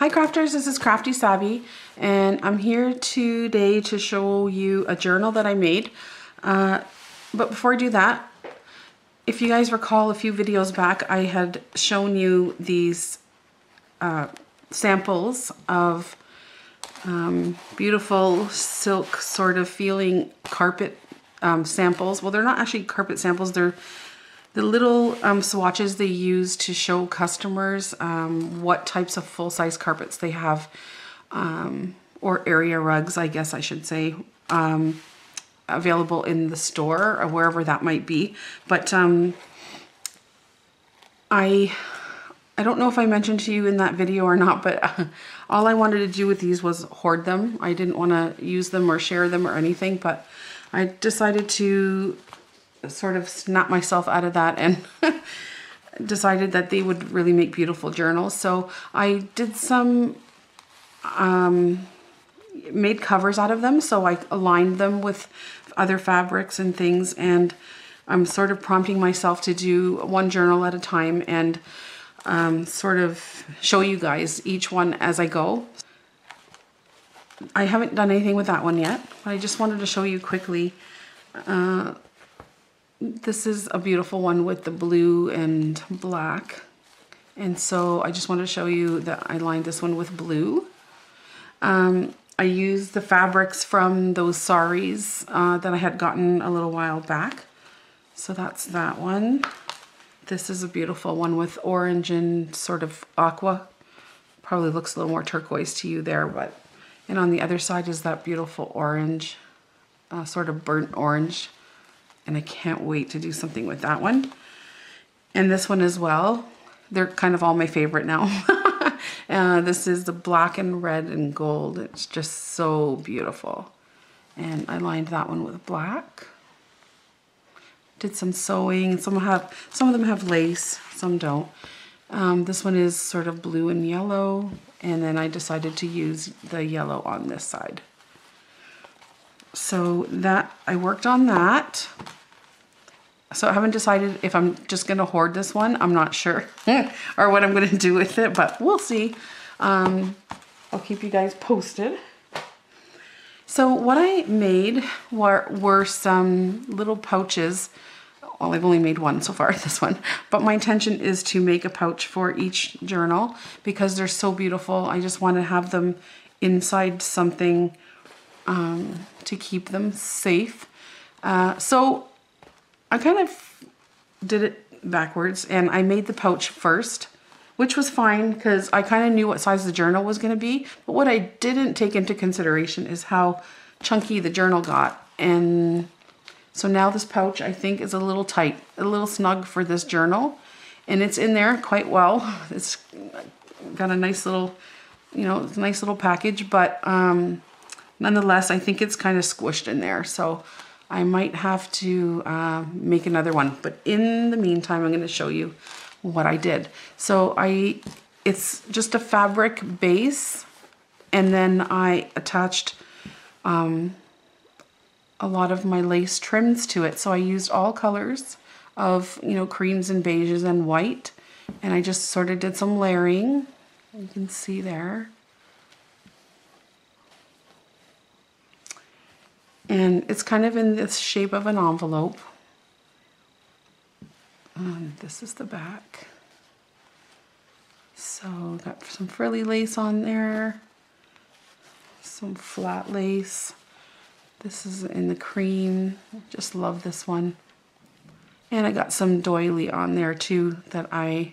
Hi crafters, this is Crafty Savvy and I'm here today to show you a journal that I made. But before I do that, if you guys recall a few videos back, I had shown you these samples of beautiful silk sort of feeling carpet samples. Well, they're not actually carpet samples, they're the little swatches they use to show customers what types of full-size carpets they have, or area rugs, I guess I should say, available in the store or wherever that might be. But I don't know if I mentioned to you in that video or not, but all I wanted to do with these was hoard them. I didn't want to use them or share them or anything, but I decided to sort of snap myself out of that and decided that they would really make beautiful journals. So I did some, made covers out of them. So I aligned them with other fabrics and things, and I'm sort of prompting myself to do one journal at a time and sort of show you guys each one as I go. I haven't done anything with that one yet, but I just wanted to show you quickly. This is a beautiful one with the blue and black. And so I just wanted to show you that I lined this one with blue. I used the fabrics from those saris that I had gotten a little while back. So that's that one. This is a beautiful one with orange and sort of aqua. Probably looks a little more turquoise to you there, but, and on the other side is that beautiful orange, sort of burnt orange. And I can't wait to do something with that one. And this one as well. They're kind of all my favorite now. This is the black and red and gold. It's just so beautiful. And I lined that one with black. Did some sewing. Some of them have lace, some don't. This one is sort of blue and yellow. And then I decided to use the yellow on this side. So that, I worked on that. So I haven't decided if I'm just going to hoard this one. I'm not sure. Or what I'm going to do with it, but we'll see. I'll keep you guys posted. So what I made were some little pouches. Well, I've only made one so far, this one. But my intention is to make a pouch for each journal because they're so beautiful. I just want to have them inside something to keep them safe. So I kind of did it backwards and I made the pouch first, which was fine because I kind of knew what size the journal was going to be. But what I didn't take into consideration is how chunky the journal got. And so now this pouch I think is a little tight, a little snug for this journal. And it's in there quite well. It's got a nice little, you know, nice little package, but nonetheless, I think it's kind of squished in there, so I might have to make another one. But in the meantime, I'm going to show you what I did. So it's just a fabric base, and then I attached a lot of my lace trims to it. So I used all colors of, you know, creams and beiges and white, and I just sort of did some layering. You can see there. And it's kind of in this shape of an envelope. And this is the back. So got some frilly lace on there, some flat lace. This is in the cream. Just love this one. And I got some doily on there too that I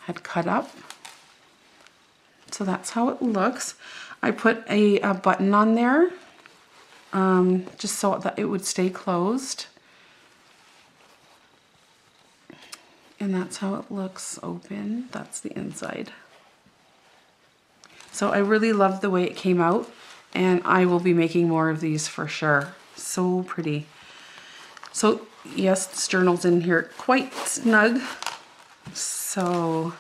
had cut up. So that's how it looks. I put a button on there. Just so that it would stay closed. And that's how it looks open. That's the inside. So I really love the way it came out, and I will be making more of these for sure. So pretty. So yes, this journal's in here quite snug. So,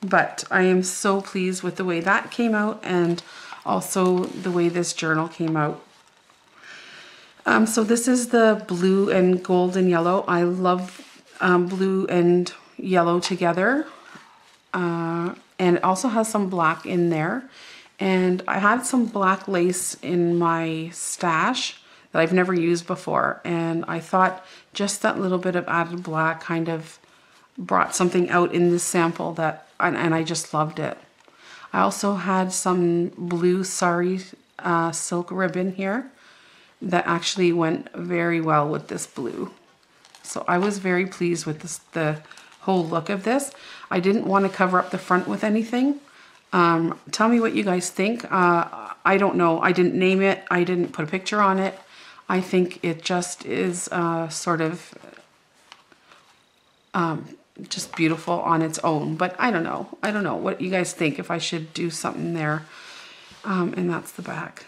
but I am so pleased with the way that came out, and also the way this journal came out. So this is the blue and gold and yellow. I love blue and yellow together. And it also has some black in there. And I had some black lace in my stash that I've never used before. And I thought just that little bit of added black kind of brought something out in this sample that, and I just loved it. I also had some blue sari silk ribbon here that actually went very well with this blue. So I was very pleased with this, the whole look of this. I didn't want to cover up the front with anything. Tell me what you guys think. I don't know. I didn't name it. I didn't put a picture on it. I think it just is sort of just beautiful on its own. But I don't know. I don't know what you guys think, if I should do something there. And that's the back.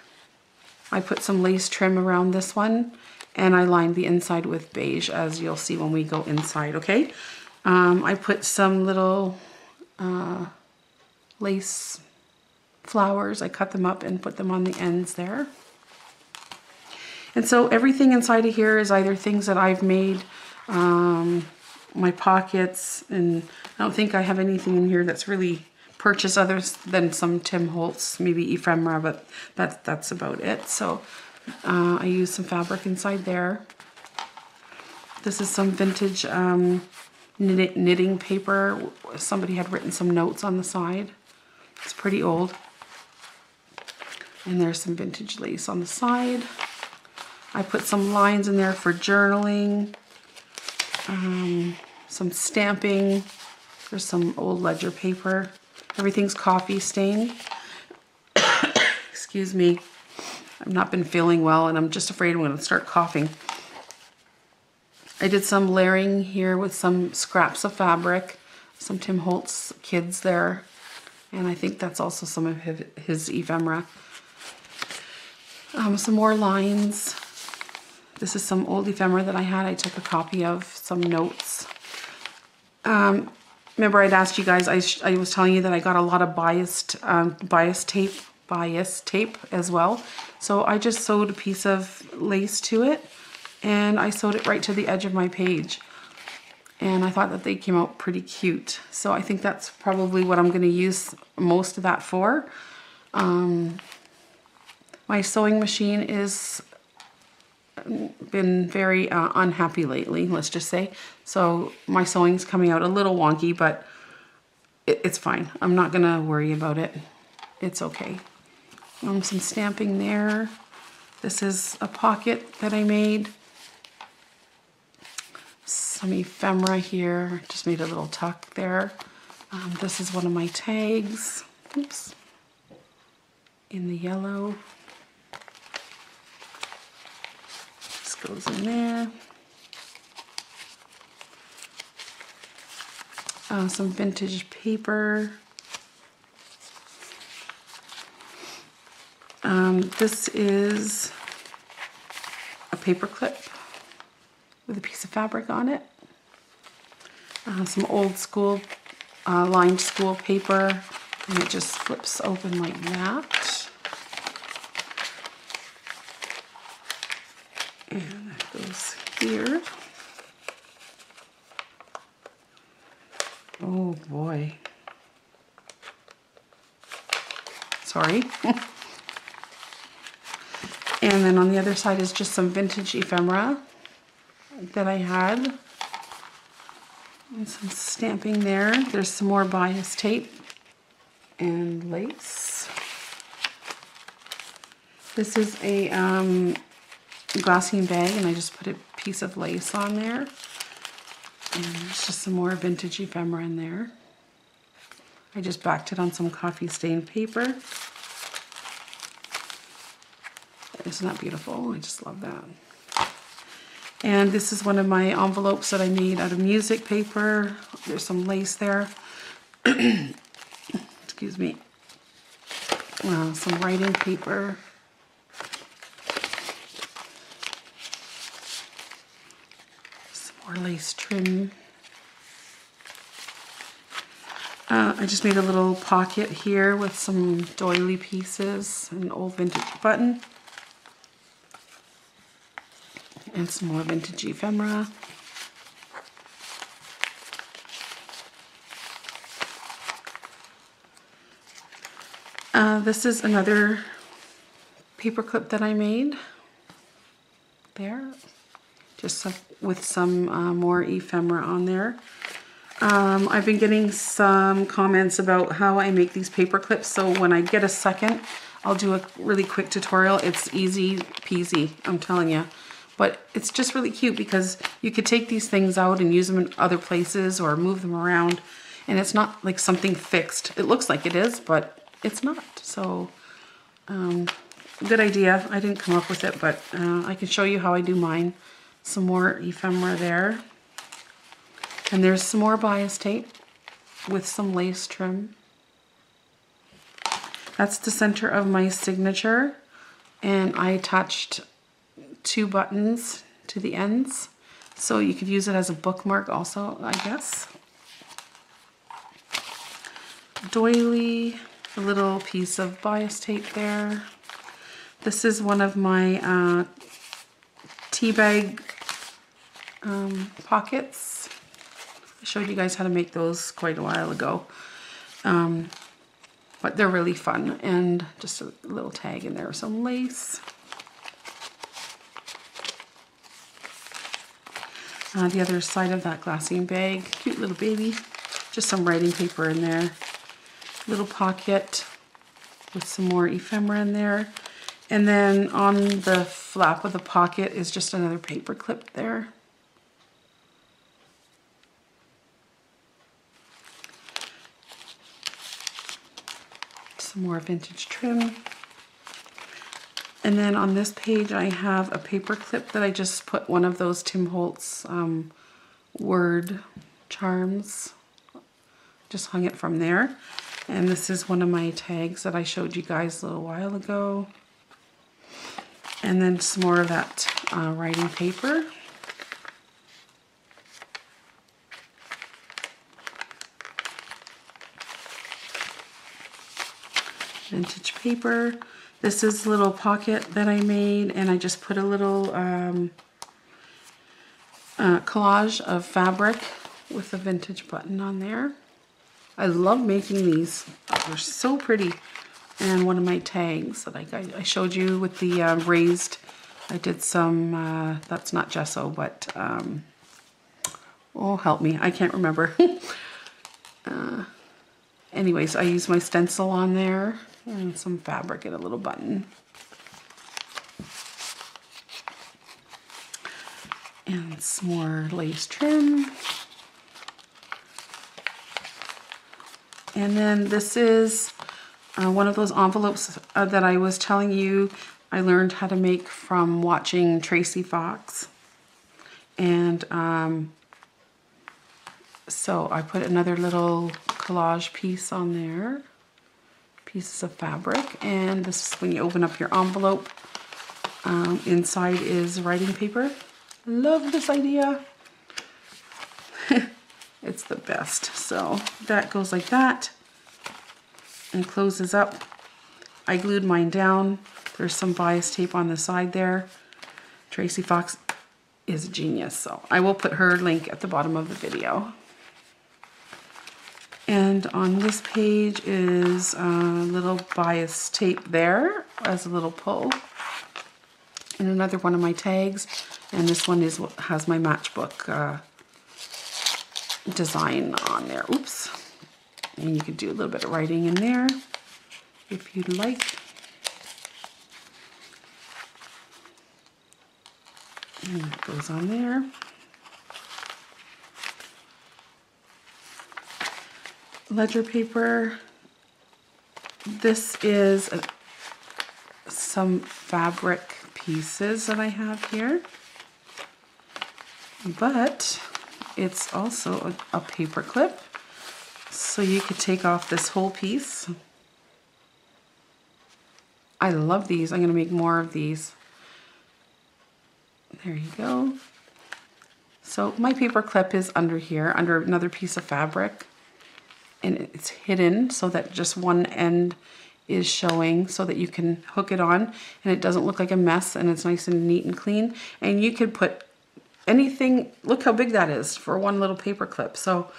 I put some lace trim around this one, and I lined the inside with beige, as you'll see when we go inside, okay? I put some little lace flowers. I cut them up and put them on the ends there. And so everything inside of here is either things that I've made, my pockets, and I don't think I have anything in here that's really purchased other than some Tim Holtz, maybe ephemera, but that's about it. So I used some fabric inside there. This is some vintage knitting paper. Somebody had written some notes on the side. It's pretty old. And there's some vintage lace on the side. I put some lines in there for journaling. Some stamping. There's some old ledger paper. Everything's coffee stained. Excuse me. I've not been feeling well, and I'm just afraid I'm going to start coughing. I did some layering here with some scraps of fabric, some Tim Holtz kids there, and I think that's also some of his ephemera. Some more lines. This is some old ephemera that I had. I took a copy of some notes. Remember I'd asked you guys, I was telling you that I got a lot of bias tape as well. So I just sewed a piece of lace to it, and I sewed it right to the edge of my page. And I thought that they came out pretty cute. So I think that's probably what I'm going to use most of that for. My sewing machine is been very unhappy lately, let's just say. So my sewing's coming out a little wonky, but it's fine. I'm not gonna worry about it. It's okay. Some stamping there. This is a pocket that I made. Some ephemera here. Just made a little tuck there. This is one of my tags. Oops. In the yellow. Goes in there. Some vintage paper. This is a paper clip with a piece of fabric on it. Some old school lined school paper, and it just flips open like that. And that goes here. Oh boy. Sorry. And then on the other side is just some vintage ephemera that I had. And some stamping there. There's some more bias tape and lace. This is a glassine bag, and I just put a piece of lace on there. And there's just some more vintage ephemera in there. I just backed it on some coffee stained paper. Isn't that beautiful? I just love that. And this is one of my envelopes that I made out of music paper. There's some lace there. Excuse me. Some writing paper. Some more lace trim. I just made a little pocket here with some doily pieces, an old vintage button, and some more vintage ephemera. This is another paper clip that I made there, just with some more ephemera on there. I've been getting some comments about how I make these paper clips, so when I get a second, I'll do a really quick tutorial. It's easy peasy, I'm telling you. But it's just really cute because you could take these things out and use them in other places or move them around, and it's not like something fixed. It looks like it is, but it's not. So, good idea. I didn't come up with it, but I can show you how I do mine. Some more ephemera there. And there's some more bias tape with some lace trim. That's the center of my signature, and I attached 2 buttons to the ends, so you could use it as a bookmark also, I guess. Doily, a little piece of bias tape there. This is one of my tea bag pockets. I showed you guys how to make those quite a while ago. But they're really fun, and just a little tag in there with some lace. The other side of that glassine bag, cute little baby, just some writing paper in there. Little pocket with some more ephemera in there. And then on the flap of the pocket is just another paper clip there. Some more vintage trim. And then on this page I have a paper clip that I just put one of those Tim Holtz word charms. Just hung it from there. And this is one of my tags that I showed you guys a little while ago. And then some more of that writing paper. Vintage paper. This is a little pocket that I made, and I just put a little collage of fabric with a vintage button on there. I love making these. They're so pretty. And one of my tags that I showed you with the raised, I did some, that's not gesso, but, oh help me, I can't remember. Anyways, I used my stencil on there and some fabric and a little button. And some more lace trim. And then this is one of those envelopes that I was telling you I learned how to make from watching Tracy Fox. And so I put another little collage piece on there, pieces of fabric, and this is when you open up your envelope. Inside is writing paper. Love this idea. It's the best. So that goes like that and closes up. I glued mine down. There's some bias tape on the side there. Tracy Fox is a genius, so I will put her link at the bottom of the video. And on this page is a little bias tape there as a little pull. And another one of my tags. And this one is has my matchbook design on there. Oops. And you could do a little bit of writing in there if you'd like. And that goes on there. Ledger paper. This is some fabric pieces that I have here, but it's also a paper clip, so you could take off this whole piece. I love these. I'm going to make more of these. There you go. So my paper clip is under here, under another piece of fabric, and it's hidden so that just one end is showing so that you can hook it on and it doesn't look like a mess, and it's nice and neat and clean. And you could put anything, look how big that is for one little paper clip. So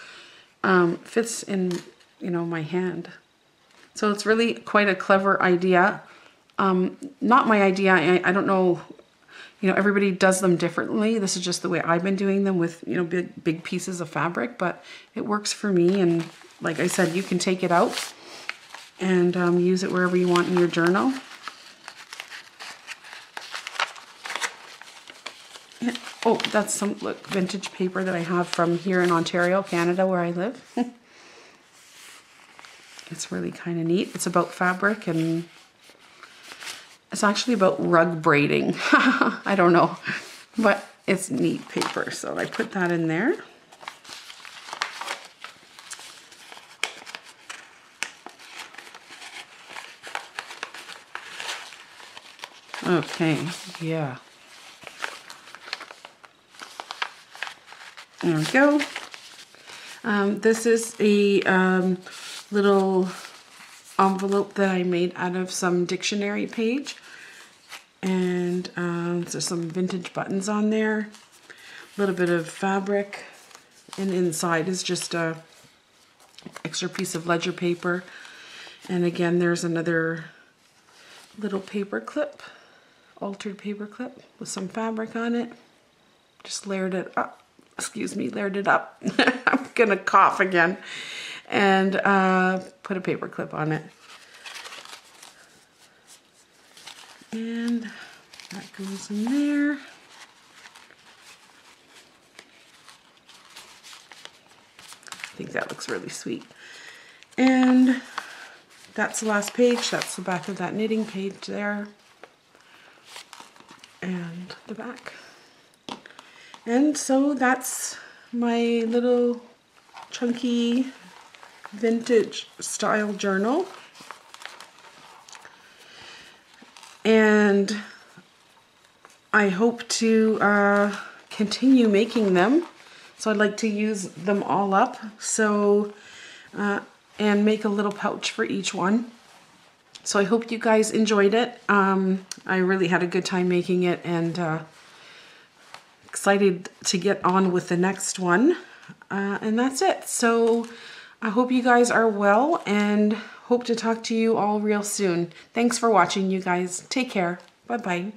fits in, you know, my hand. So it's really quite a clever idea. Not my idea. I don't know, you know, everybody does them differently. This is just the way I've been doing them with, you know, big pieces of fabric, but it works for me. And like I said, you can take it out and use it wherever you want in your journal. And, oh, that's some look, vintage paper that I have from here in Ontario, Canada, where I live. It's really kind of neat. It's about fabric, and it's actually about rug braiding. I don't know, but it's neat paper. So I put that in there. Okay, yeah. There we go. This is a little envelope that I made out of some dictionary page. And there's some vintage buttons on there. A little bit of fabric. And inside is just a extra piece of ledger paper. And again, there's another little paper clip. Altered paper clip with some fabric on it. Just layered it up. Excuse me, layered it up. I'm gonna cough again. And put a paper clip on it. And that goes in there. I think that looks really sweet. And that's the last page. That's the back of that knitting page there. And the back. And so that's my little chunky vintage style journal. And I hope to continue making them. So I'd like to use them all up. So, and make a little pouch for each one. So I hope you guys enjoyed it. I really had a good time making it, and excited to get on with the next one. And that's it. So I hope you guys are well, and hope to talk to you all real soon. Thanks for watching, you guys. Take care. Bye-bye.